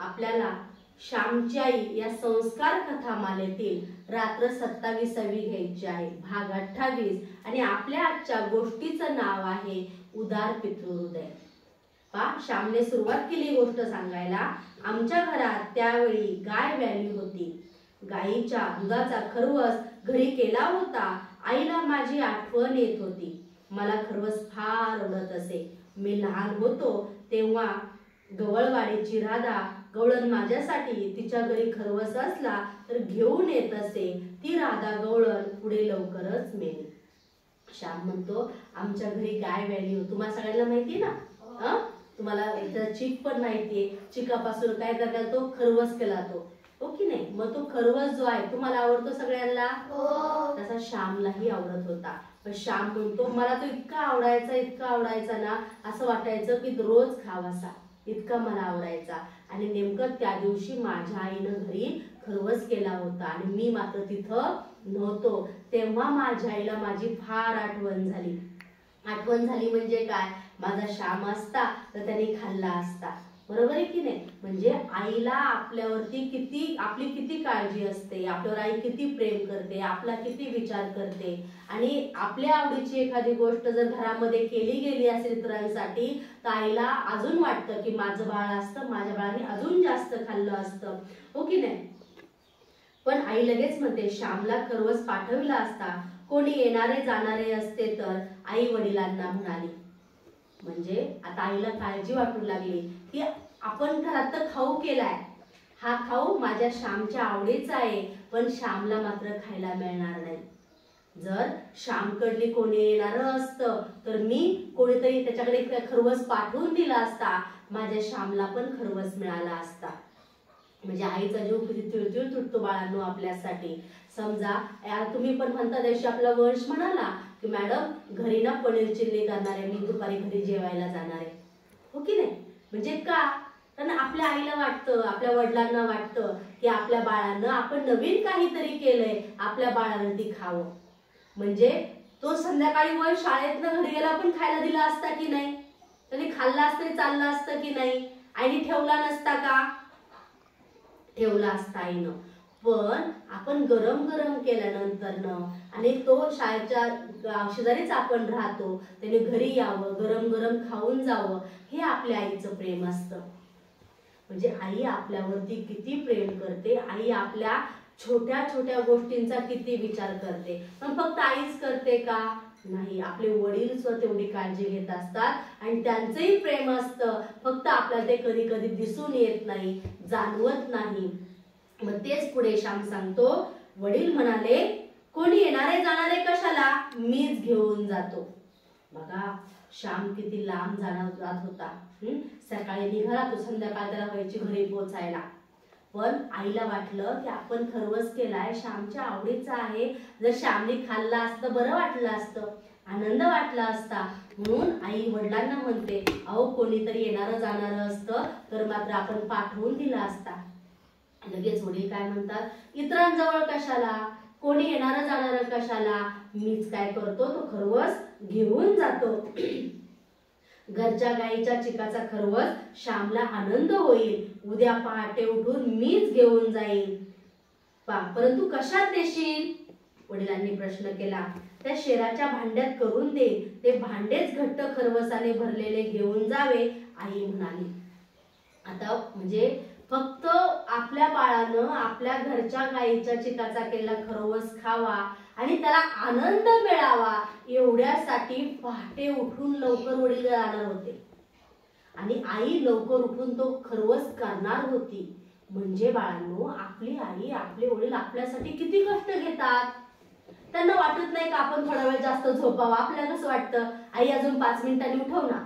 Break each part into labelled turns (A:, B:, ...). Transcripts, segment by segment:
A: आपल्याला श्यामची आई या संस्कार कथा मालेतील रात्र 27वी घ्यायची आहे, भाग 28. आणि आपल्या आजच्या गोष्टीचं नाव आहे उदार पितृहृदय. श्यामने सुरुवात केली गोष्ट सांगायला. आमच्या घरात त्यावेळी गाय व्याली होती. गाईच्या दुधाचा खरवस घरी केला होता. आईला माझी आठवण येत होती. मला खरवस फार आवडत असे. मी लहान होतो तेव्हा गवळवाडीची राधा गवळण माझ्यासाठी तिच्या घरी खरवस असला तर घेऊन येत असे. ती राधा गवळण पुढे लवकरच मेली. श्याम म्हणतो आमच्या घरी गाय व्याली होती. तुम्हाला सगळ्यांना माहिती ना, तुम्हाला चिक पण माहितीये. चिकापासून काय करतात, तो खरवस केला तो, हो की नाही. मग तो खरवस जो आहे तुम्हाला आवडतो सगळ्यांना, तसा श्यामलाही आवडत होता. पण श्याम म्हणतो मला तो इतका आवडायचा ना, असं वाटायचं की रोज खावासा, इतका मला आवडायचा. आणि नेमकं त्या दिवशी माझ्या आईनं घरी खरवस केला होता आणि मी मात्र तिथं नव्हतो. तेव्हा माझ्या आईला माझी फार आठवण झाली. आठवण झाली म्हणजे काय, माझा श्याम असता तर त्याने खाल्ला असता, बरोबर आहे की नाही. म्हणजे आईला आपल्यावरती आपली किती काळजी असते, आपल्यावर आई किती प्रेम करते, आपला किती विचार करते. आणि आपल्या आवडीची एखादी गोष्ट जर घरामध्ये केली गेली असेल इतरांसाठी तर आईला अजून वाटतं की माझं बाळ असतं, माझ्या बाळाने अजून जास्त खाल्लं असतं, हो की नाही. पण आई लगेच म्हणते श्यामला खरवस पाठविला असता कोणी येणारे जाणारे असते तर, आई वडिलांना म्हणाली. म्हणजे आता आईला काळजी वाटू लागली की आपण घरात तर खाऊ केलाय, हा खाऊ माझ्या श्यामच्या आवडीचा आहे, पण श्यामला मात्र खायला मिळणार नाही. जर श्यामकडली कोणी येणार असतं तर मी कोणीतरी त्याच्याकडे खरवस पाठवून दिला असता, माझ्या श्यामला पण खरवस मिळाला असता. म्हणजे आईचा जीव किती तिळतिळ तुटतो बाळांनो आपल्यासाठी. समजा यार तुम्ही पण म्हणता दिवशी आपला वंश म्हणाला की मॅडम घरी ना पनीर चिल्ली करणार आहे, मी दुपारी घरी जेवायला जाणार आहे, हो की नाही. म्हणजे का, कारण आपल्या आईला वाटतं, आपल्या वडिलांना वाटतं की आपल्या बाळानं आपण नवीन काहीतरी केलंय, आपल्या बाळानं ती खावं. म्हणजे तो संध्याकाळी वर शाळेतनं घरी गेला पण खायला दिला असता की नाही, त्याने खाल्ला असतं चाललं असतं की नाही. आईने ठेवला नसता का, ठेवला असता आईनं. पण आपण गरम गरम केल्यानंतर आणि तो शाळेच्या शेजारीच आपण राहतो, त्याने घरी यावं, गरम गरम खाऊन जावं, हे आपल्या आईचं प्रेम असतं. म्हणजे आई आपल्यावरती किती प्रेम करते, आई आपल्या छोट्या छोट्या गोष्टींचा किती विचार करते. पण फक्त आईच करते का, नाही, आपले वडील सुद्धा तेवढी काळजी घेत असतात आणि त्यांचंही प्रेम असतं, फक्त आपल्याला ते कधी कधी दिसून येत नाही, जाणवत नाही. मग तेच पुढे श्याम सांगतो, वडील म्हणाले कोणी येणारे जाणारे कशाला, मीच घेऊन जातो. बघा श्याम किती लांब जात होता. सकाळी निघाला तो, संध्याकाळ त्याला व्हायची घरी पोहोचायला. पण आईला वाटलं की आपण खरवस केलाय, श्यामच्या आवडीचा आहे, जर श्यामने खाल्ला असतं बरं वाटलं असतं, आनंद वाटला असता. म्हणून आई वडिलांना म्हणते अहो कोणीतरी येणारं जाणारं असतं तर मात्र आपण पाठवून दिला असता. लगेच वडील काय म्हणतात, इतरांजवळ कशाला, कोणी येणारं जाणारं कशाला, मीच काय करतो तो खरवस घेऊन जातो. घरच्या गाईच्या चिकाचा खरवस श्यामला आनंद होईल, उद्या पहाटे उठून मीच घेऊन जाईल. परंतु कशात देशील, वडिलांनी प्रश्न केला. त्या शेराच्या भांड्यात करून दे, ते भांडेच घट्ट खरवसाने भरलेले घेऊन जावे, आई म्हणाली. आता म्हणजे फक्त आपल्या बाळानं आपल्या घरच्या गाईच्या चिकाचा केलेला खरवस खावा आणि त्याला आनंद मिळावा, एवढ्यासाठी पहाटे उठून लवकर वडील जाणार होते आणि आई लवकर उठून तो खरवस करणार होती. म्हणजे बाळांनो आपली आई, आपले वडील आपल्यासाठी किती कष्ट घेतात. त्यांना वाटत नाही का आपण थोडा वेळ जास्त झोपावा. आपल्याला कसं वाटतं, आई अजून 5 मिनिटांनी उठव ना,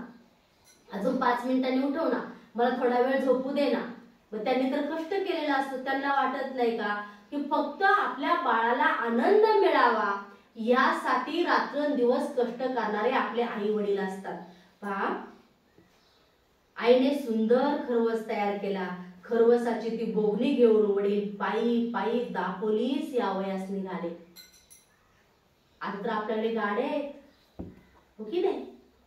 A: अजून 5 मिनिटांनी उठव ना, मला थोडा वेळ झोपू दे ना. मग त्यांनी तर कष्ट केलेला असतो, त्यांना वाटत नाही का की फक्त आपल्या बाळाला आनंद मिळावा यासाठी रात्रंदिवस कष्ट करणारे आपले आई वडील असतात. पहा आईने सुंदर खरवस तयार केला. खरवसाची ती बोगणी घेऊन वडील पायी पायी दापोलीस यावयास निघाले. आता तर आपल्याकडे गाड्या आहेत, हो की नाही,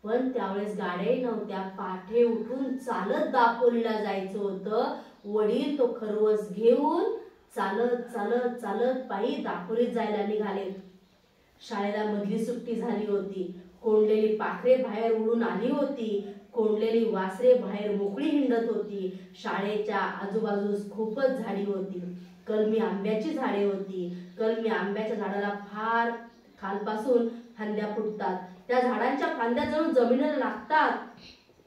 A: पण त्यावेळेस गाड्याही नव्हत्या. पाठे उठून चालत दापोलीला जायचं होतं. वडील तो खरवस घेऊन चालत चालत चालत पायी दापोलीत जायला निघाले. शाळेला मधली सुट्टी झाली होती. कोंडलेली पाखरे बाहेर उडून आली होती. कोंडलेली वासरे बाहेर मोकळी हिंडत होती. शाळेच्या आजूबाजूस खूपच झाडी होती. कलमी आंब्याची झाडे होती. कलमी आंब्याच्या झाडाला फार खालपासून फांद्या फुटतात. त्या झाडांच्या फांद्या जणू जमिनीला लागतात.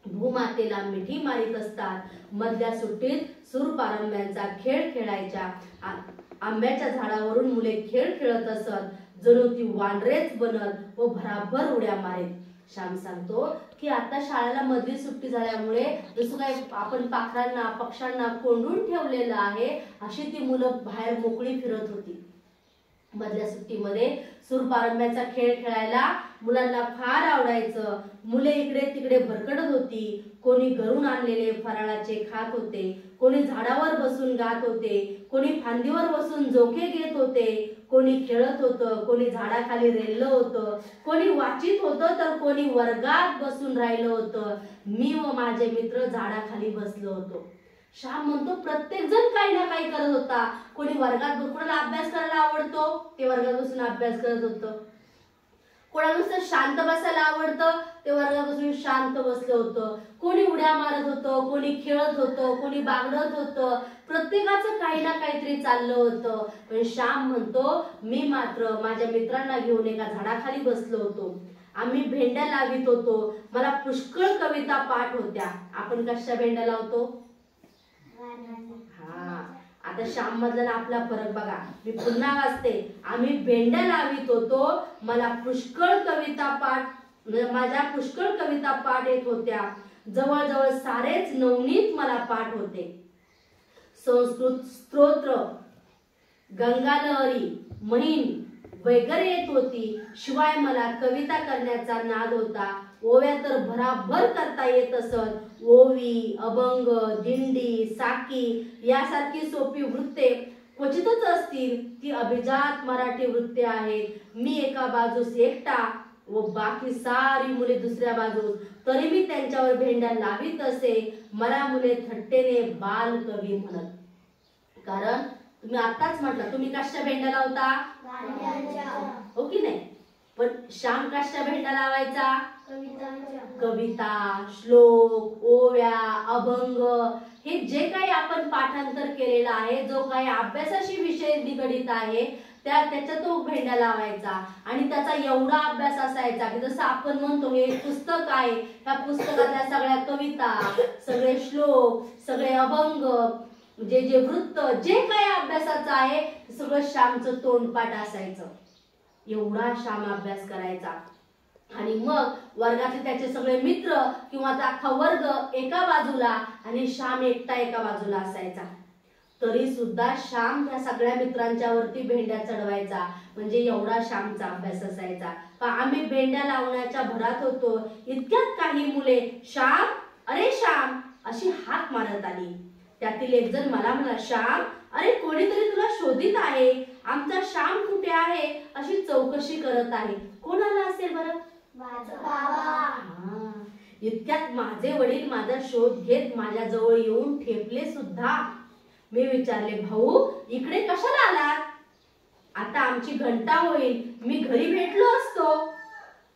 A: भूमातेला मिठी मारित असतात. मधल्या सुट्टीत सूरपारंब्यांचा खेळ खेळायच्या. आंब्याच्या झाडावरून मुले खेळ खेळत असत. जणू ती वानरेच बनत व भराभर उड्या मारीत. श्याम सांगतो की आता शाळेला मधली सुट्टी झाल्यामुळे जसं काय आपण पाखरांना पक्ष्यांना कोंडून ठेवलेलं आहे अशी ती मुलं बाहेर मोकळी फिरत होती. मधल्या सुट्टीमध्ये सूरपारंब्याचा खेळ खेळायला मुलांना फार आवडायचं. मुले इकडे तिकडे भरकटत होती. कोणी घरून आणलेले फराळाचे खात होते. कोणी झाडावर बसून गात होते. कोणी फांदीवर बसून झोके घेत होते. कोणी खेळत होतं. कोणी झाडाखाली रेललं होतं. कोणी वाचित होतं तर कोणी वर्गात बसून राहिलं होतं. मी व माझे मित्र झाडाखाली बसलो होतो. श्याम म्हणतो प्रत्येक जण काही ना काही करत होता. कोणी वर्गात कोणाला अभ्यास करायला आवडतो ते वर्गात बसून अभ्यास करत होतं. कोणाला नुसतं शांत बसायला आवडतं ते वर्गात बसून शांत बसलं होतं. कोणी उड्या मारत होतं. कोणी खेळत होतं. कोणी बागडत होतं. प्रत्येकाचं काही ना काहीतरी चाललं होतं. पण श्याम म्हणतो मी मात्र माझ्या मित्रांना घेऊन एका झाडाखाली बसलो होतो. आम्ही भेंड्या लावित होतो. मला पुष्कळ कविता पाठ होत्या. आपण कशा भेंड्या लावतो? आता श्याम मधला आपला फरक बघा. मी पुन्हा वाचते. आम्ही भेंड्या लावित होतो. मला पुष्कळ कविता पाठ माझ्या पुष्कळ कविता पाठ येत होत्या. जवळजवळ सारेच नवनीत मला पाठ होते. संस्कृत स्तोत्र गंगालहरी महिन वगैरे येत होती. शिवाय मला कविता करण्याचा नाद होता. ओव्या तर भराभर करता येत असत. ओवी अभंग दिंडी साकी यासारखी सोपी वृत्ते क्वचितच असतील. ती अभिजात मराठी वृत्ते आहेत. मी एका बाजूस एकटा व बाकी सारी मुले दुसऱ्या बाजूस. तरी मी त्यांच्यावर भेंड्या लावित असे. मला मुले थट्टेने बाल कवी म्हणत. कारण तुम्ही आताच म्हटलं तुम्ही कशा भेंड्या लावता? हो की नाही? पण श्याम कशा भेंड्या लावायचा? कविता श्लोक ओव्या अभंग हे जे काही आपण पाठांतर केलेलं आहे जो काही अभ्यासाशी विषय निगडित आहे त्याच्या तो भेंड्या लावायचा. आणि त्याचा एवढा अभ्यास असायचा की जसं आपण म्हणतो हे पुस्तक आहे. त्या पुस्तकातल्या सगळ्या कविता सगळे श्लोक सगळे अभंग जे जे वृत्त जे काही अभ्यासाचं आहे सगळं श्यामचं तोंडपाठ असायचं. एवढा श्याम अभ्यास करायचा. आणि मग वर्गातले त्याचे सगळे मित्र किंवा अख्खा वर्ग एका बाजूला आणि श्याम एकटा एका बाजूला असायचा. तरी सुद्धा श्याम त्या सगळ्या मित्रांच्या वरती भेंड्या चढवायचा. म्हणजे एवढा श्यामचा अभ्यास असायचा. आम्ही भेंड्या लावण्याच्या भरात होतो. इतक्यात काही मुले श्याम अरे श्याम अशी हाक मारत आली. त्यातील एक जण मला म्हणाला श्याम अरे कोणीतरी तुला शोधित आहे. आमचा श्याम कुठे आहे अशी चौकशी करत आहे. कोण आला असेल बरं? इतक्यात माझे वडील माझा शोध घेत माझ्या जवळ येऊन ठेपले सुद्धा. मी विचारले भाऊ इकडे कशाला आलात? आता आमची घंटा होईल. मी घरी भेटलो असतो.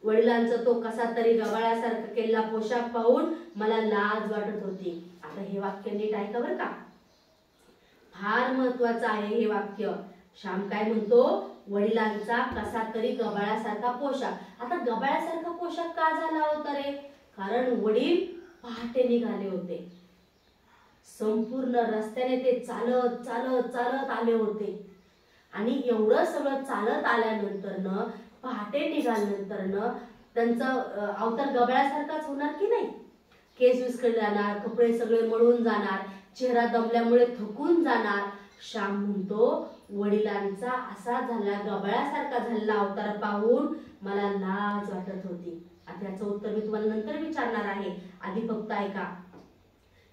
A: वडिलांचा तो कसा तरी गबाळासारखा केलेला पोशाख पाहून मला लाज वाटत होती. आता हे वाक्य नीट ऐका बरं का. फार महत्वाचं आहे हे वाक्य. श्याम काय म्हणतो? वडिलांचा कसा तरी गबाळासारखा पोशाख. आता गबाळासारखा पोशाख का झाला होता रे? कारण वडील पहाटे निघाले होते. संपूर्ण रस्त्याने ते चालत चालत चालत आले होते. आणि एवढं सगळं चालत आल्यानंतर पहाटे निघाल्यानंतर त्यांचा अवतार गबाळासारखाच होणार की नाही? केस विस्कळले जाणार. कपडे सगळे मळून जाणार. चेहरा दमल्यामुळे थकून जाणार. श्याम म्हणतो वडिलांचा असा झाला गबाळासारखा झालेला अवतार पाहून मला लाज वाटत होती. आता याचं उत्तर मी तुम्हाला नंतर विचारणार आहे. आधी फक्त ऐका.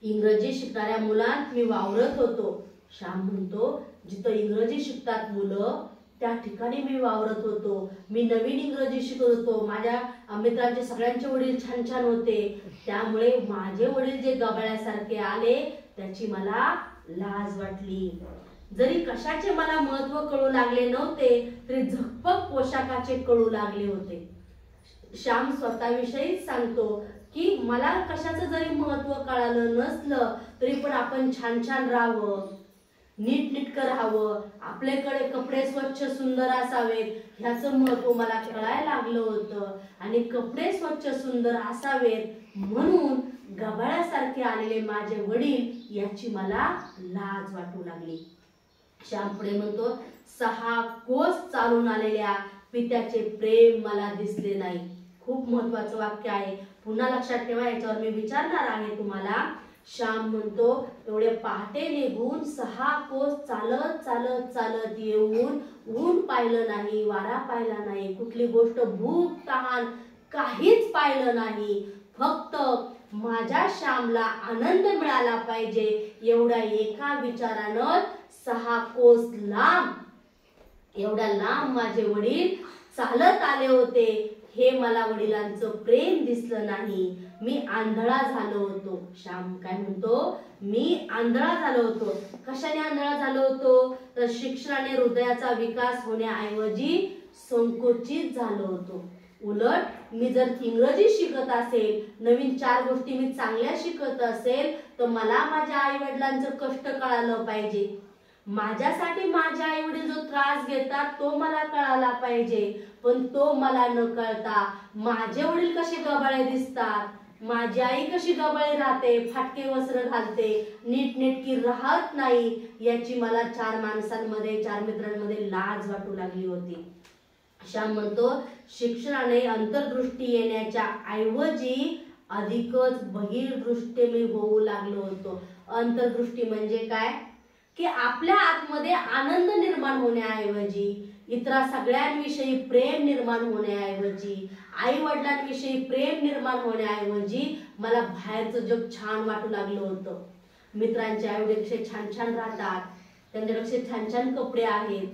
A: इंग्रजी शिकणाऱ्या मुलांत मी वावरत होतो. श्याम म्हणतो जिथं इंग्रजी शिकतात मुलं त्या ठिकाणी मी वावरत होतो. मी नवीन इंग्रजी शिकत होतो. माझ्या मित्रांचे सगळ्यांचे वडील छान छान होते. त्यामुळे माझे वडील जे गबाळ्यासारखे आले त्याची मला लाज वाटली. जरी कशाचे मला महत्व कळू लागले नव्हते तरी झकपक पोशाखाचे कळू लागले होते. श्याम स्वतःविषयी सांगतो की मला कशाचं जरी महत्व कळालं नसलं तरी पण आपण छान छान राहावं, नीटनेटकं राहावं, आपल्याकडे कपडे स्वच्छ सुंदर असावेत ह्याचं महत्व मला कळायला लागलं होतं. आणि कपडे स्वच्छ सुंदर असावेत म्हणून गबाळ्यासारखे आलेले माझे वडील याची मला लाज वाटू लागली. श्याम पुढे म्हणतो, 6 कोस चालून आलेल्या पित्याचे प्रेम मला दिसले नाही. खूप महत्वाचं वाक्य आहे, पुन्हा लक्षात ठेवा, याच्यावर मी विचारणार आहे तुम्हाला. श्याम म्हणतो, एवढे पहाटे निघून 6 कोस चालत चालत चालत येऊन ऊन पाहिलं नाही, वारा पाहिला नाही, कुठली गोष्ट भूक तहान काहीच पाहिलं नाही. फक्त माझ्या श्यामला आनंद मिळाला पाहिजे एवढ्या एका विचारानं 6 कोस लांब, एवढ्या लांब माझे वडील चालत आले होते. हे मला वडिलांचं प्रेम दिसलं नाही. मी आंधळा झालो होतो. श्याम काय म्हणतो, मी आंधळा झालो होतो. कशाने आंधळा झालो होतो तर शिक्षणाने हृदयाचा विकास होण्याऐवजी संकोचित झालो होतो. उलट मी जर इंग्रजी शिकत असेल, नवीन 4 गोष्टी मी चांगल्या शिकत असेल तर मला माझ्या आई वडिलांचं कष्ट कळालं पाहिजे. माझ्यासाठी माझे आई वडील जो त्रास घेतात तो मला कळाला पाहिजे. पण तो मला न कळता माझे वडील कसे गबाळे दिसतात, माझी आई कशी गबाळी राहते, फाटके वस्त्र घालते, नीटनेटकी राहत नाही, याची मला 4 माणसांमध्ये 4 मित्रांमध्ये लाज वाटू लागली होती. श्याम म्हणतो, शिक्षणाने अंतर्दृष्टी येण्याच्या ऐवजी अधिकच बहिर्दृष्टी मी होऊ लागलो होतो. अंतर्दृष्टी म्हणजे काय की आपल्या आतमध्ये आनंद निर्माण होण्याऐवजी, इतरा सगळ्यांविषयी प्रेम निर्माण होण्याऐवजी, आई वडिलांविषयी प्रेम निर्माण होण्याऐवजी मला बाहेरचं जग छान वाटू लागलं होतं. मित्रांचे आई वडील कसे छान छान राहतात, त्यांच्याकडे छान छान कपडे आहेत,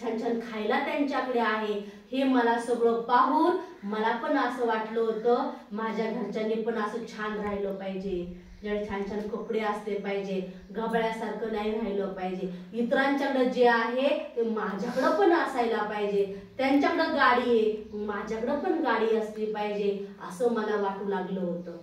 A: छान छान खायला त्यांच्याकडे आहे, हे मला सगळं पाहून मला पण असं वाटलं होतं माझ्या घरच्यांनी पण असं छान राहिलं पाहिजे, जरा छान छान कपडे असले पाहिजे, गबाळ्यासारखं नाही राहिलं पाहिजे, इतरांच्याकडे जे आहे ते माझ्याकडे पण असायला पाहिजे, त्यांच्याकडे गाडी आहे माझ्याकडे पण गाडी असली पाहिजे, असं मला वाटू लागलं होतं.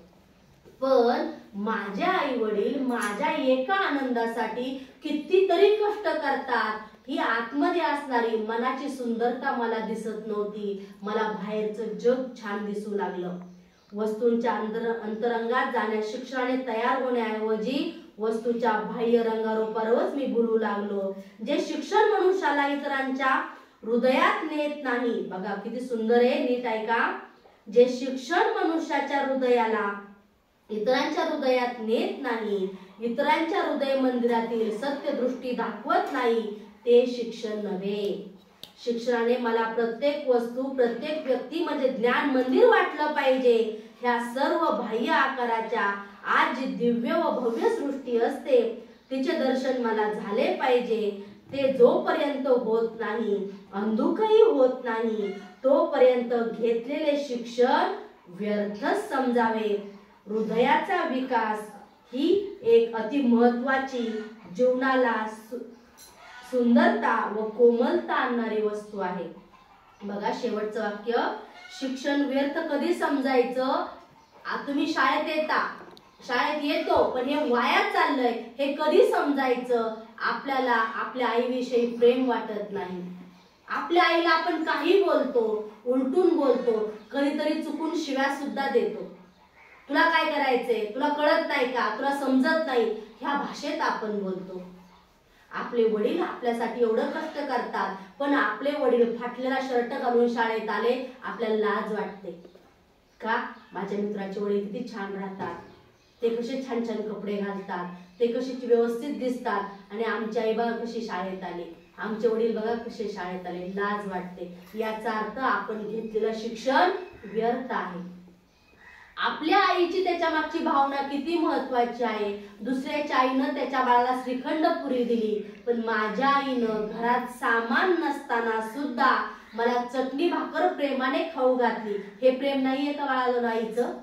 A: पण माझे आई वडील माझ्या एका आनंदासाठी कितीतरी कष्ट करतात, ही आतमध्ये असणारी मनाची सुंदरता मला दिसत नव्हती. मला बाहेरचं जग छान दिसू लागलं. वस्तूंच्या अंतरंगात जाण्यास शिक्षणाने तयार होण्याऐवजी वस्तूच्या बाह्य रंगारूपावरच मी बोलू लागलो. जे शिक्षण मनुष्याला इतरांच्या हृदयात नेत नाही, बघा किती सुंदर आहे, नीट ऐका. जे शिक्षण मनुष्याच्या हृदयाला इतरांच्या हृदयात नेत नाही, इतरांच्या हृदय मंदिरातील सत्यदृष्टी दाखवत नाही, ते शिक्षण नव्हे. शिक्षणाने मला प्रत्येक वस्तू, प्रत्येक व्यक्ती म्हणजे ज्ञान मंदिर वाटलं पाहिजे. ह्या सर्व बाह्य आकाराच्या आज जी दिव्य व भव्य सृष्टी असते तिचे दर्शन मला झाले पाहिजे. ते जोपर्यंत होत नाही, अंधुकही होत नाही, तोपर्यंत घेतलेले शिक्षण व्यर्थच समजावे. हृदयाचा विकास ही एक अति महत्वाची, जीवनाला सुंदरता व कोमलता आणणारी वस्तू आहे. बघा शेवटचं वाक्य, शिक्षण व्यर्थ कधी समजायचं? तुम्ही शाळेत येतो पण हे वाया चाललंय हे कधी समजायचं? आपल्याला आपल्या आईविषयी प्रेम वाटत नाही, आपल्या आईला आपण काही बोलतो, उलटून बोलतो, कधीतरी चुकून शिव्या सुद्धा देतो. तुला काय करायचंय, तुला कळत नाही का, तुला समजत नाही, ह्या भाषेत आपण बोलतो. आपले वडील आपल्यासाठी एवढं कष्ट करतात पण आपले वडील फाटलेला शर्ट घालून शाळेत आले, आपल्याला लाज वाटते का? माझ्या मित्राचे वडील किती छान राहतात, ते कसे छान छान कपडे घालतात, ते कसे व्यवस्थित दिसतात, आणि आमची आई बघा कशी शाळेत आली, आमचे वडील बघा कसे शाळेत आले, लाज वाटते. याचा अर्थ आपण घेतलेलं शिक्षण व्यर्थ आहे. आपल्या आईची त्याच्या मागची भावना किती महत्वाची आहे. दुसऱ्याच्या आईनं त्याच्या बाळाला श्रीखंड पुरी दिली, पण माझ्या आईनं घरात सामान नसताना सुद्धा मला चटणी भाकर प्रेमाने खाऊ घातली. हे प्रेम नाहीये का बाळाला आईचं?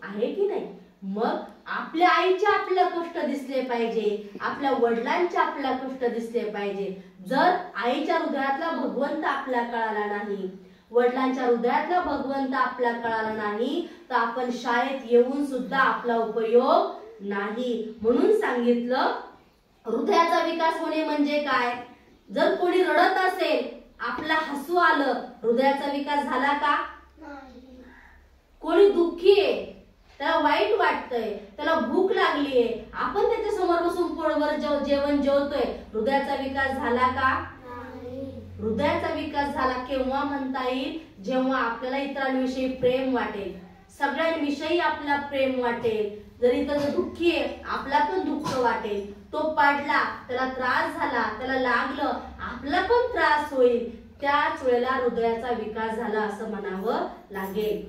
A: आहे की नाही? मग आपल्या आईचे आपल्याला कष्ट दिसले पाहिजे, आपल्या वडिलांचे आपल्याला कष्ट दिसले पाहिजे. जर आईच्या हृदयातला भगवंत आपल्याला कळाला नाही, वडिलांच्या हृदयातला भगवंत आपल्याला कळाला नाही, तर आपण शाळेत येऊन सुद्धा आपला उपयोग नाही. म्हणून सांगितलं हृदयाचा विकास होणे म्हणजे काय? जर कोणी रडत असेल, आपला हसू आलं, हृदयाचा विकास झाला का? कोणी दुःखी आहे, त्याला वाईट वाटतंय, त्याला भूक लागलीये, आपण त्याच्या समोर बसून पोळवर जेवण जेवतोय, हृदयाचा विकास झाला का? हृदयाचा विकास झाला केव्हा म्हणता येईल? जेव्हा आपल्याला इतरांविषयी प्रेम वाटेल, सगळ्यांविषयी आपला प्रेम वाटेल. जरी तो दुःखी आहे, आपला पण दुःख वाटेल. तो पडला, त्याला त्रास झाला, त्याला लागलं, आपला पण त्रास होईल. त्याच वेळेला हृदयाचा विकास झाला असं म्हणावं लागेल.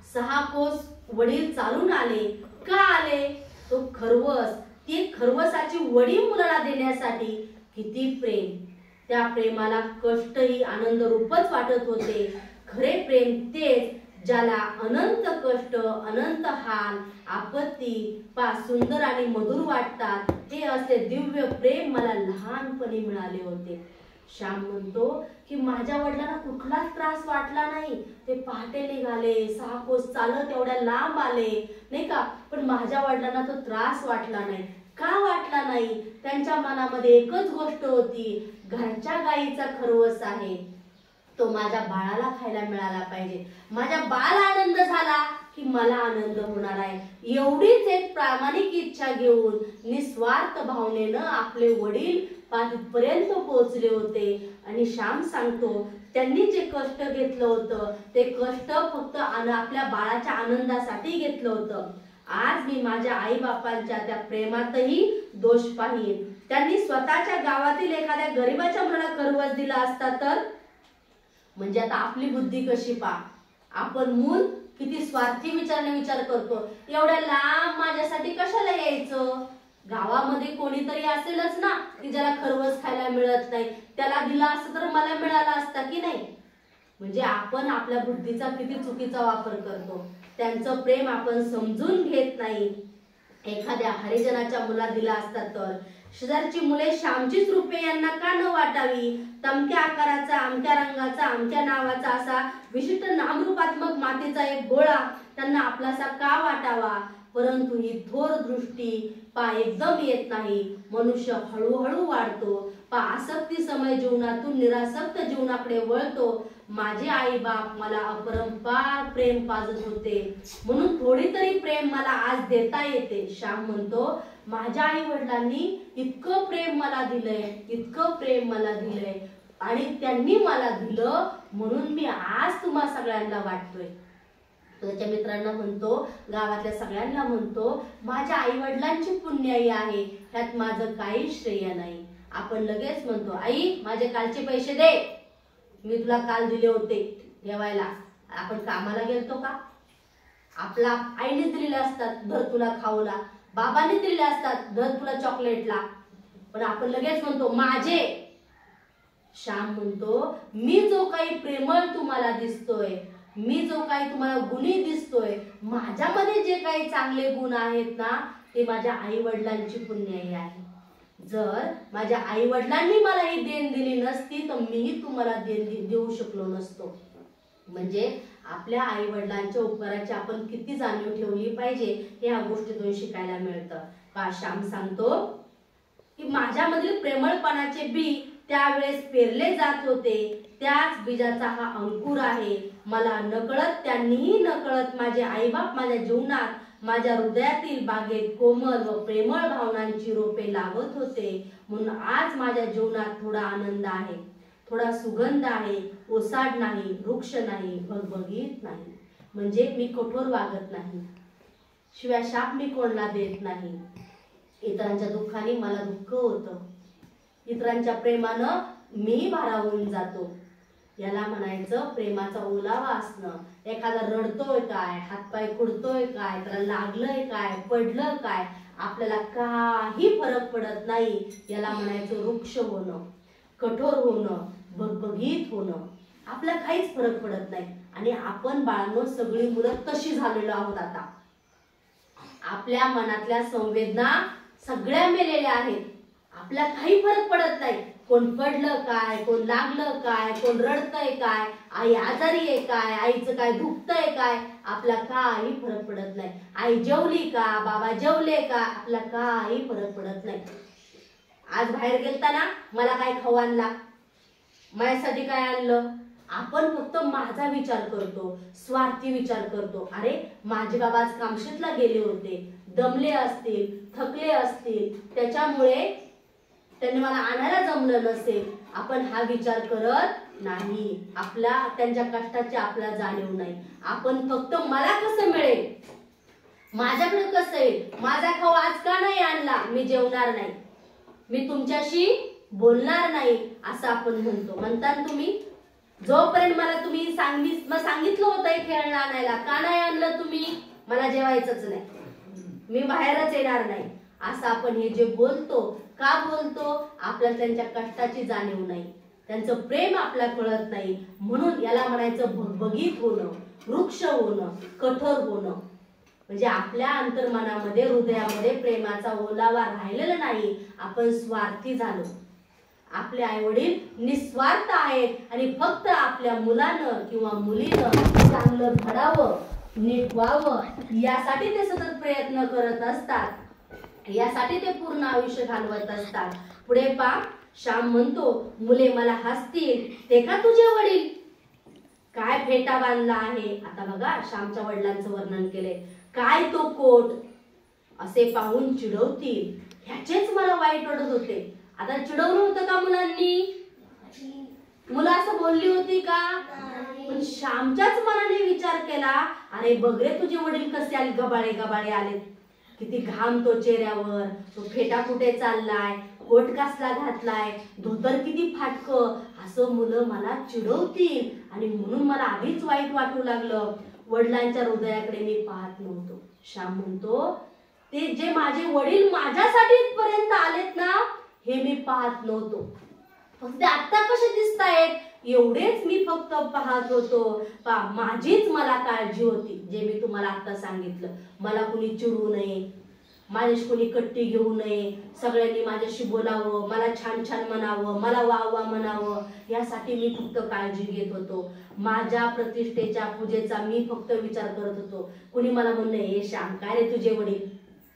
A: 6 कोस वडील चालून आले. का आले? तो खरवस, ती खरवसाची वडी मुलाला देण्यासाठी. किती प्रेम! त्या प्रेमाला कष्टही आनंद रूपच वाटत होते. खरे प्रेम तेच ज्याला अनंत कष्ट, अनंत हाल, आपत्ती सुंदर आणि मधुर वाटतात. हे असे दिव्य प्रेम मला लहानपणी मिळाले होते. श्याम म्हणतो की माझ्या वडिलांना कुठलाच त्रास वाटला नाही. ते पहाटे निघाले, 6 कोस चालत एवढ्या लांब आले, नाही का? पण माझ्या वडिलांना तो त्रास वाटला नाही. का वाटला नाही? त्यांच्या मनामध्ये एकच गोष्ट होती, घरच्या गाईचा खरवस आहे, तो माझ्या बाळाला खायला मिळाला पाहिजे. माझ्या बाळाला आनंद झाला की मला आनंद होणार आहे. एवढीच एक प्रामाणिक इच्छा घेऊन निस्वार्थ भावनेनं आपले वडील पर्यंत पोहोचले होते. आणि श्याम सांगतो त्यांनी जे कष्ट घेतलं होतं, ते कष्ट फक्त आपल्या बाळाच्या आनंदासाठी घेतलं होतं. आज मी माझ्या आई बापांच्या त्या प्रेमातही दोष पाहीन. त्यांनी स्वतःच्या गावातील एखाद्या गरीबाच्या मुलाला खरवस दिला असता तर, म्हणजे आता आपली बुद्धी कशी पहा, आपण मूल किती स्वार्थी विचार करतो. एवढ्या लांब माझ्यासाठी कशाला यायचं? गावामध्ये कोणीतरी असेलच ना की ज्याला खरवस खायला मिळत नाही, त्याला दिला असतं तर मला मिळाला असता की नाही? म्हणजे आपण आपल्या बुद्धीचा किती चुकीचा वापर करतो. त्यांचं प्रेम आपण समजून घेत नाही. एखाद्या हरिजनाच्या मुला दिला असता तर, शेजारची मुले श्यामचीच रूपे यांना का न वाटावी? तमक्या आकाराचा, अमक्या रंगाचा, अमक्या नावाचा असा विशिष्ट नामरूपात्मक मातीचा एक गोळा त्यांना आपलासा का वाटावा? परंतु ही थोर दृष्टी एकदम येत नाही. मनुष्य हळूहळू वाढतो. आसक्ती समय जीवनातून निरासक्त जीवनाकडे वळतो. माझे आई बाप मला अपरंपार प्रेम पाजत होते, म्हणून थोडी तरी प्रेम मला आज देता येते. श्याम म्हणतो माझ्या आई वडिलांनी इतकं प्रेम मला दिलंय, इतकं प्रेम मला दिलंय, आणि त्यांनी मला दिलं म्हणून मी आज तुम्हा सगळ्यांना वाटतोय. त्याच्या मित्रांना म्हणतो, गावातल्या सगळ्यांना म्हणतो माझ्या आई वडिलांची पुण्याई आहे, त्यात माझं काही श्रेय नाही. आपण लगेच म्हणतो आई माझे कालचे पैसे दे, मी तुला काल दिले होते ठेवायला. आपण कामाला गेलतो का? आपला आईने दिलेले असतात धर तुला खाऊला, बाबाने दिलेले असतात धर तुला चॉकलेटला, पण आपण लगेच म्हणतो माझे. श्याम म्हणतो मी जो काही प्रेमळ तुम्हाला दिसतोय, मी जो काही तुम्हाला गुणी दिसतोय, माझ्यामध्ये जे काही चांगले गुण आहेत ना, ते माझ्या आई वडिलांची पुण्याई आहे. जर माझ्या आई वडिलांनी मला ही देण दिली नसती तर मीही तुम्हाला देण देऊ शकलो नसतो. म्हणजे आपल्या आई वडिलांच्या उपकाराची आपण किती जाणीव ठेवली पाहिजे हे ह्या गोष्टीतून शिकायला मिळतं. का श्याम सांगतो की माझ्यामधील प्रेमळपणाचे बी त्यावेळेस पेरले जात होते, त्याच बीजाचा हा अंकुर आहे. मला नकळत त्यांनीही नकळत माझे आईबाप माझ्या जीवनात, माझ्या हृदयातील बागेत कोमल व प्रेमळ भावनांची रोपे लावत होते. म्हणून आज माझ्या जीवनात थोडा आनंद आहे, थोडा सुगंध आहे. ओसाड नाही, वृक्ष नाही, भगभगीत नाही. म्हणजे मी कठोर वागत नाही, शिवाय शाप मी कोणाला देत नाही. इतरांच्या दुःखाने मला दुःख होतं, इतरांच्या प्रेमानं मी भारावून जातो. याला म्हणायचं प्रेमाचा ओलावा असणं. एखादा रडतोय काय, हातपाय खुडतोय काय, त्याला लागलंय काय, पडलं काय, आपल्याला काही फरक पडत नाही. याला म्हणायचं वृक्ष होणं, कठोर होणं, भगभगीत होणं. आपल्याला काहीच फरक पडत नाही. आणि आपण बाळांनो सगळी मुलं तशी झालेलो आहोत आता. आपल्या मनातल्या संवेदना सगळ्या मेलेल्या आहेत. आपल्याला काही फरक पडत नाही. कोण पडलं काय, कोण लागलं काय, कोण रडतंय काय, आई आजारी आहे काय, आईचं काय दुखतंय काय, आपला काही फरक पडत नाही. आई जेवली का, बाबा जेवले का, आपला काही फरक पडत नाही. आज बाहेर गेलताना मला काय खाऊ आणला, माझ्यासाठी काय आणलं, आपण फक्त माझा विचार करतो, स्वार्थी विचार करतो. अरे माझे बाबा आज कामशेतला गेले होते, दमले असतील, थकले असतील, त्याच्यामुळे त्यांनी मला आणायला जमलं नसेल. आपण हा विचार करत नाही. आपला त्यांच्या कष्टाची आपल्याला जाणीव नाही. आपण फक्त मला कसं मिळेल, माझ्याकडे कसं येईल, माझा खाऊ आज का नाही आणला, मी जेवणार नाही, मी तुमच्याशी बोलणार नाही, असं आपण म्हणतो. म्हणतात तुम्ही जोपर्यंत मला तुम्ही सांगितलं होतं खेळणं आणायला, का नाही आणलं तुम्ही, मला जेवायचंच नाही, मी बाहेरच येणार नाही, असं आपण हे जे बोलतो. का बोलतो, आपल्याला त्यांच्या कष्टाची जाणीव नाही, त्यांचं प्रेम आपल्याला कळत नाही. म्हणून याला म्हणायचं भगभगीत होणं, वृक्ष होणं, कठोर होणं. म्हणजे आपल्या अंतर्मनामध्ये, हृदयामध्ये प्रेमाचा ओलावा राहिलेला नाही. आपण स्वार्थी झालो. आपले आई वडील निस्वार्थ आहेत आणि फक्त आपल्या मुलानं किंवा मुलीनं चांगलं घडावं, नीट व्हावं, यासाठी ते सतत प्रयत्न करत असतात. यासाठी ते पूर्ण आयुष्य घालवत असतात. पुढे पा श्याम म्हणतो, मुले मला हसतील ते का तुझे वडील, काय फेटा बांधला आहे. आता बघा श्यामच्या वडिलांचं वर्णन केले. काय तो कोट, असे पाहून चिडवतील, ह्याचेच मला वाईट वाटत होते. आता चिडवलं होतं का मुलांनी, मुलं असं बोलली होती का, पण श्यामच्याच मनाने विचार केला, अरे बघ रे तुझे वडील कसे आले, गबाळे गबाळे आलेत, किती घाम तो चेहऱ्यावर, तो फेटा कुठे चाललाय, कोट कसला घातलाय, धोतर किती फाटकं, असं मुलं मला चिडवतील. आणि म्हणून मला आधीच वाईट वाटू लागलं. वडिलांच्या हृदयाकडे मी पाहत नव्हतो. श्याम म्हणतो, ते जे माझे वडील माझ्यासाठी इथपर्यंत आलेत ना, हे मी पाहत नव्हतो. फक्त आता कसे दिसतायत एवढेच मी फक्त पाहत होतो. माझीच मला काळजी होती, जे मी तुम्हाला आता सांगितलं. मला कुणी चिडू नये, माझ्याशी कुणी कट्टी घेऊ नये, सगळ्यांनी माझ्याशी बोलावं, मला छान छान म्हणावं, मला वाह म्हणावं, यासाठी मी फक्त काळजी घेत होतो. माझ्या प्रतिष्ठेच्या पूजेचा मी फक्त विचार करत होतो. कुणी मला म्हणू नये, हे श्याम काय रे तुझे वडील,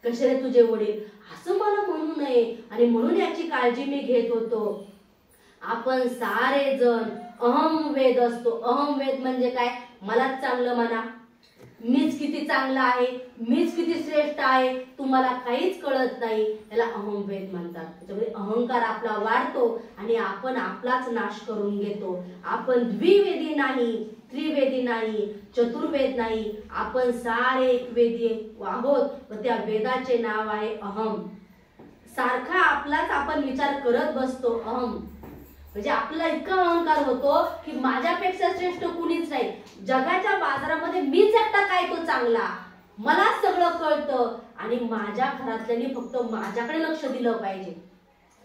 A: कसे रे तुझे वडील, असं मला म्हणू नये. आणि म्हणून याची काळजी मी घेत होतो. आपण सारे जण अहमवेद असतो. अहमवेद म्हणजे काय, मलाच चांगलं म्हणा, मीच किती चांगला आहे, मीच किती श्रेष्ठ आहे, तुम्हाला काहीच कळत नाही, याला अहमवेद म्हणतात. त्याच्यामध्ये अहंकार आपला वाढतो आणि आपण आपलाच नाश करून घेतो. आपण द्विवेदी नाही, त्रिवेदी नाही, चतुर्वेद नाही, आपण सारे एकवेदी आहोत. व त्या वेदाचे नाव आहे अहम. सारखा आपलाच आपण विचार करत बसतो. अहम म्हणजे आपल्याला इतका अहंकार होतो की माझ्यापेक्षा श्रेष्ठ कुणीच नाही, जगाच्या बाजारामध्ये मीच एकटा काय तो चांगला, मला सगळं कळतं आणि माझ्या घरातल्यांनी फक्त माझ्याकडे लक्ष दिलं पाहिजे,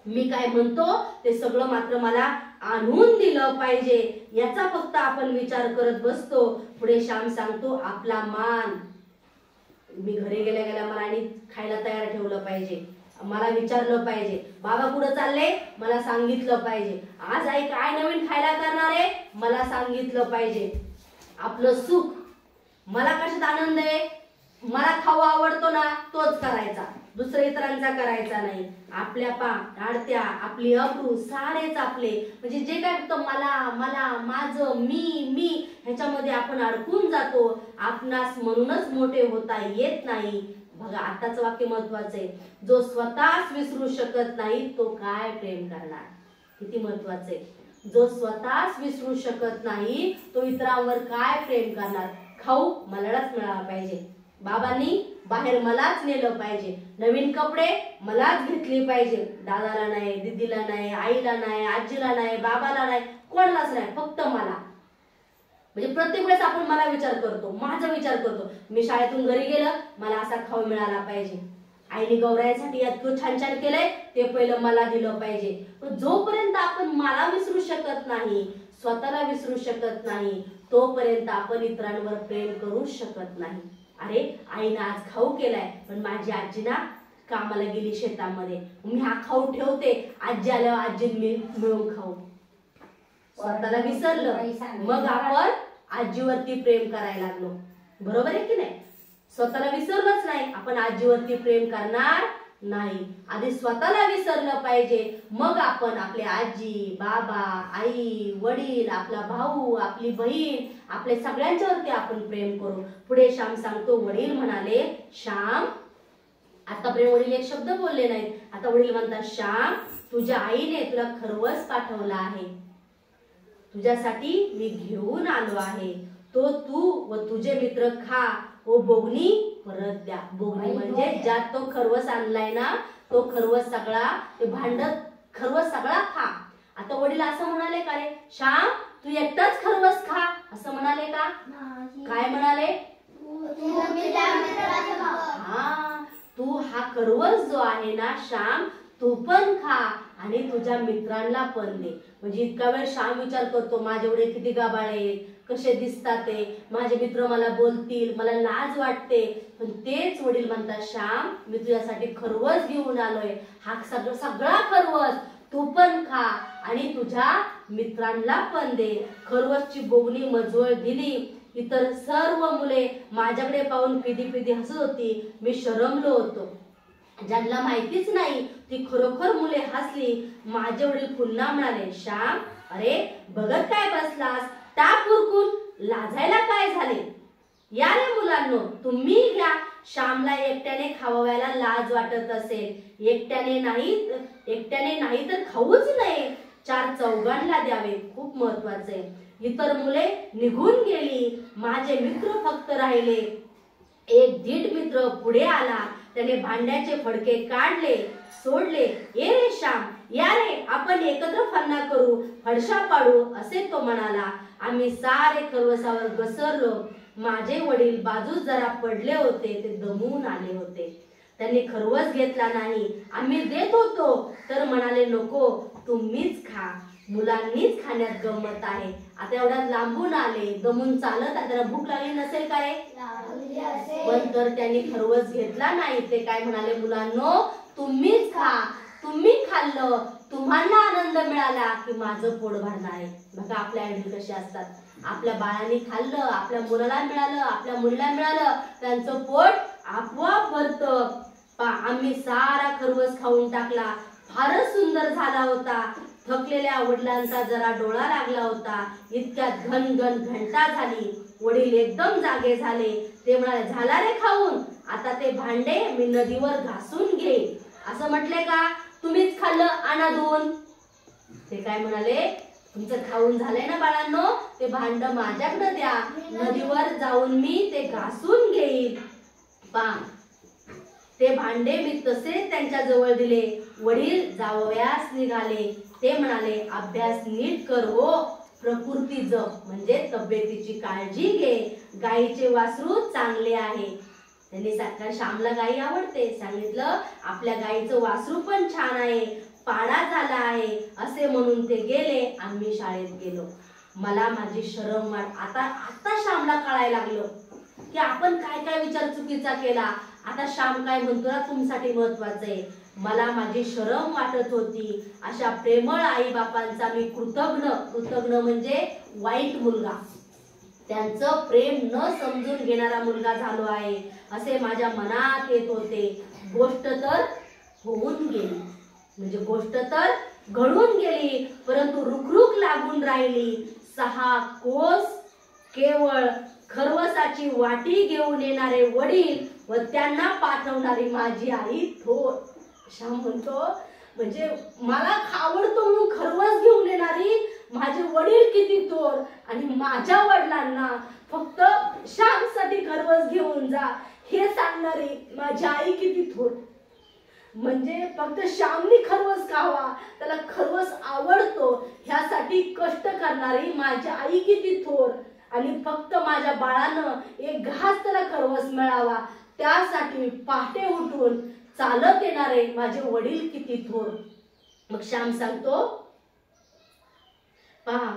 A: मी काय म्हणतो ते सगळं मात्र मला आणून दिलं पाहिजे, याचा फक्त आपण विचार करत बसतो. पुढे श्याम सांगतो, आपला मान, मी घरी गेल्या गेल्या मला आणि खायला तयार ठेवलं पाहिजे, मला विचारलं पाहिजे, बाबा कुठं चालले, मला सांगितलं पाहिजे, आज आई काय नवीन खायला करणार आहे, मला सांगितलं पाहिजे. आपलं सुख, मला कशात आनंद आहे, मला खाऊ आवडतो ना तोच करायचा, दुसऱ्या इतरांचा करायचा नाही. आपल्या आडत्या, आपली अब्रू सारेच आपले, म्हणजे जे काय फक्त मला मला माझं मी मी ह्याच्यामध्ये आपण अडकून जातो. आपणास म्हणूनच मोठे होता येत नाही. बघा आताच वाक्य महत्वाचं आहे, जो स्वतःच विसरू शकत नाही तो काय प्रेम करणार. किती महत्वाचं आहे, जो स्वतःच विसरू शकत नाही तो इतरांवर काय प्रेम करणार. खाऊ मलाच मिळाला पाहिजे, बाबांनी बाहेर मलाच नेलं पाहिजे, नवीन कपडे मलाच घेतले पाहिजे, दादाला नाही, दीदीला नाही, आईला नाही, आजीला नाही, बाबाला नाही, कोणालाच नाही, फक्त मला. म्हणजे प्रत्येक वेळेस आपण मला विचार करतो, माझा विचार करतो. मी शाळेतून घरी गेलं, मला असा खाऊ मिळाला पाहिजे, आईने गौराईसाठी इतकं छान छान केलंय, ते पहिलं मला दिलं पाहिजे. पण जोपर्यंत आपण मला विसरू शकत नाही, स्वतःला विसरू शकत नाही, तोपर्यंत आपण इतरांवर प्रेम करू शकत नाही. अरे आईने आज खाऊ केलाय, पण माझी आजी ना कामाला गेली शेतामध्ये, मी हा खाऊ ठेवते, आजी आल्यावर आजी मी मिळून खाऊ. स्वतःला विसरलं, मग आपण आजीवरती प्रेम करायला लागलो. बरोबर आहे की नाही? स्वतःला विसरलंच नाही, आपण आजीवरती प्रेम करणार नाही. आधी स्वतःला विसरलं पाहिजे, मग आपण आपले आजी, बाबा, आई, वडील, आपला भाऊ, आपली बहीण, आपल्या सगळ्यांच्यावरती आपण प्रेम करू. पुढे श्याम सांगतो, वडील म्हणाले, श्याम, आतापर्यंत वडील एक शब्द बोलले नाहीत, आता वडील म्हणतात, श्याम, तुझ्या आईने तुला खरवस पाठवला आहे, तुझ्यासाठी मी घेऊन आलो आहे, तो तू व तुझे मित्र खा व बोगणी परत द्या. बोगणी म्हणजे ज्यात तो खरवस आणलाय ना, तो खरवस सगळा, ते भांड खरवस सगळा खा. आता वडील असं म्हणाले का रे, श्याम तू एकटाच खरवस खा, असं म्हणाले का? काय म्हणाले? हा, तू हा खरवस जो आहे ना श्याम, तू पण खा आणि तुझ्या मित्रांना पण दे. म्हणजे इतका वेळ श्याम विचार करतो, माझे एवढे किती गाबाळे, कसे दिसतात ते, माझे मित्र मला बोलतील, मला लाज वाटते. पण तेच वडील म्हणतात, श्याम मी तुझ्यासाठी खरवस घेऊन आलोय, हा सगळा खरवस तू पण खा आणि तुझ्या मित्रांना पण दे. खरवसची बोगणी मजवळ दिली. इतर सर्व मुले माझ्याकडे पाहून पिदी पिदी हसत होती. मी शरमलो होतो. ज्यांना माहितीच नाही ती खरोखर मुले हसली. माझे वडील पुन्हा म्हणाले, श्याम अरे बघत काय बसलास, टाक उरकून, लाजायला काय झाले? या रे मुलांनो, तुम्ही घ्या. श्यामला एकट्याने खावायला लाज वाटत असेल, एकट्याने नाही तर खाऊच नये, 4 चौघांना द्यावे. खूप महत्वाचे आहे. इतर मुले निघून गेली, माझे मित्र फक्त राहिले. एक धीट मित्र पुढे आला, त्याने भांड्याचे फडके काढले, सोडले. ये रे श्याम, या रे, आपण एकत्र फन्ना करू, फडशा पाडू, असे तो म्हणाला. आम्ही सारे खरवसावर घसरलो. माझे वडील बाजूस जरा पडले होते, ते दमून आले होते. त्यांनी खरवस घेतला नाही. आम्ही देत होतो तर म्हणाले, नको, तुम्हीच खा, मुलांनीच खाण्यात गंमत आहे. आता एवढ्यात लांबून आले, दमून चालत, त्यांना भूक लागली नसेल का रे? पण तर त्यांनी खरवस घेतला नाही. ते काय म्हणाले, मुलांनो तुम्हीच खा, तुम्ही खाल्लं, तुम्हाला आनंद मिळाला की माझं पोट भरणार आहे. बघा आपल्या आईवडील कसे असतात. आपल्या बाळांनी खाल्लं, आपल्या मुलाला मिळालं, आपल्या मुलीला मिळालं, त्यांचं पोट आपोआप भरतं. आम्ही सारा खरवस खाऊन टाकला. फारच सुंदर झाला होता. थकलेल्या वडिलांचा जरा डोळा लागला होता. इतक्यात घनघन घंटा झाली. वडील एकदम जागे झाले. ते म्हणाले, झाला रे खाऊन, आता ते भांडे मी नदीवर घासून घे. असं म्हटले का? तुम्हीच खाल्लं, आणा धुवून. ते काय म्हणाले, तुमचं खाऊन झालंय ना बाळांनो, ते भांड माझ्याकडे द्या, नदीवर जाऊन मी ते घासून घेईल. ते भांडे मी तसेच त्यांच्या जवळ दिले. वडील जावयास निघाले. ते म्हणाले, अभ्यास नीट कर हो, प्रकृती जप, म्हणजे तब्येतीची काळजी घे. गाईचे वासरू चांगले आहे. त्यांनी श्यामला गाई आवडते, सांगितलं आपल्या गाईचं वासरू पण छान आहे, पाडा झाला आहे, असे म्हणून ते गेले. आम्ही शाळेत गेलो. मला माझी शरम आता श्यामला कळायला लागलं की आपण काय काय विचार चुकीचा केला. आता श्याम काय म्हणतो ना, तुमच्यासाठी महत्वाचं आहे. मला माझी शरम वाटत होती. अशा प्रेमळ आई बापांचा मी कृतज्ञ म्हणजे वाईट मुलगा, त्यांचं प्रेम न समजून घेणारा मुलगा झालो आहे, असे माझ्या मनात येत होते. गोष्ट तर होऊन गेली, म्हणजे गोष्ट तर घडून गेली, परंतु रुखरुख लागून राहिली. 6 कोस केवळ खरवसाची वाटी घेऊन येणारे वडील व त्यांना पाठवणारी माझी आई थोर. श्याम म्हणतो, म्हणजे मला आवडतो म्हणून खरवस घेऊन येणारी माझे वडील किती थोर, आणि माझ्या वडिलांना फक्त श्यामसाठी खरवस घेऊन जा हे सांगणारी माझी आई किती थोर. म्हणजे फक्त श्यामनी खरवस खावा, त्याला खरवस आवडतो ह्यासाठी कष्ट करणारी माझी आई किती थोर, आणि फक्त माझ्या बाळानं एक घास त्याला खरवस मिळावा त्यासाठी पहाटे उठून चालत येणारे माझे वडील किती थोर. मग श्याम सांगतो, पहा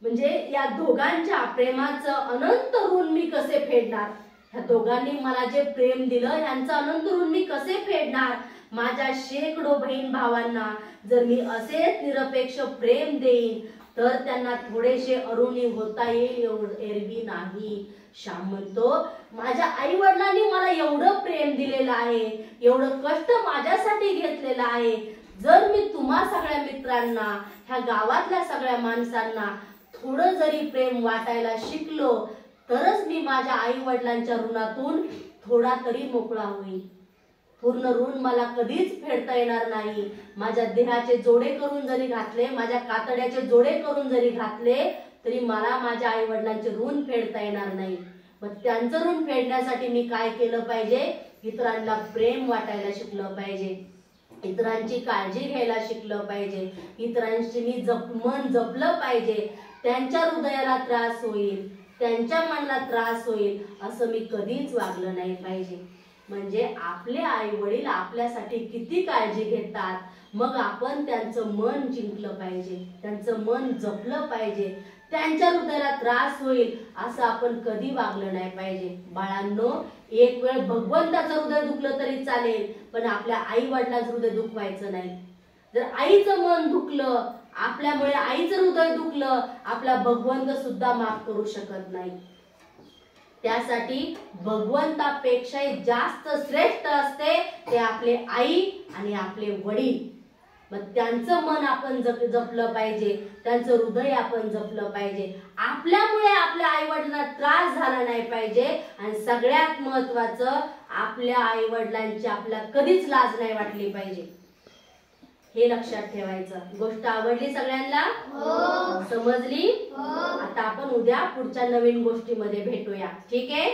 A: म्हणजे या दोघांच्या प्रेमाचं अनंत ऋण मी कसे फेडणार, ह्या दोघांनी मला जे प्रेम दिलं यांचं अनंत ऋण मी कसे फेडणार. माझ्या शेकडो बहीण भावांना जर मी असेच निरपेक्ष प्रेम देईन तर त्यांना थोडेसे अरुणी होता येईल एरवी नाही. श्याम म्हणतो, माझ्या आई वडिलांनी मला एवढं प्रेम दिलेलं आहे, एवढं कष्ट माझ्यासाठी घेतलेलं आहे. जर मी तुम्हा सगळ्या मित्रांना, ह्या गावातल्या सगळ्या माणसांना थोडं जरी प्रेम वाटायला शिकलो तरच मी माझ्या आई वडिलांच्या ऋणातून थोडा तरी मोकळा होईल. पूर्ण ऋण मला कधीच फेडता येणार नाही. माझ्या देहाचे जोडे करून जरी घातले, माझ्या कातड्याचे जोडे करून जरी घातले तरी मला माझ्या आई वडिलांचे ऋण फेडता येणार नाही. मग त्यांचं ऋण फेडण्यासाठी मी काय केलं पाहिजे, इतरांना प्रेम वाटायला शिकलं पाहिजे, इतरांची काळजी घ्यायला शिकलं पाहिजे, इतरांशी मी मन जपलं पाहिजे. त्यांच्या हृदयाला त्रास होईल, त्यांच्या मनाला त्रास होईल असं मी कधीच वागलं नाही पाहिजे. म्हणजे आपले आई वडील आपल्यासाठी किती काळजी घेतात, मग आपण त्यांचं मन जिंकलं पाहिजे, त्यांचं मन जपलं पाहिजे. त्यांच्या हृदयाला त्रास होईल असं आपण कधी वागलं नाही पाहिजे. बाळांनो, एक वेळ भगवंताचं हृदय दुखलं तरी चालेल, पण आपल्या आई वडिलांचं हृदय दुखवायचं नाही. जर आईचं मन दुखलं, आपल्यामुळे आईचं हृदय दुखलं, आपला भगवंत सुद्धा माफ करू शकत नाही. त्यासाठी भगवंतापेक्षाही जास्त श्रेष्ठ असते ते आपले आई आणि आपले वडील. मग त्यांचं मन आपण जपलं पाहिजे, त्यांचं हृदय आपण जपलं पाहिजे. आपल्यामुळे आपल्या आई वडिलांना त्रास झाला नाही पाहिजे, आणि सगळ्यात महत्वाचं आपल्या आई वडिलांची आपल्याला कधीच लाज नाही वाटली पाहिजे. हे लक्षात ठेवायचं. गोष्ट आवडली सगळ्यांना? समजली? आता आपण उद्या पुढच्या नवीन गोष्टीमध्ये भेटूया. ठीक आहे?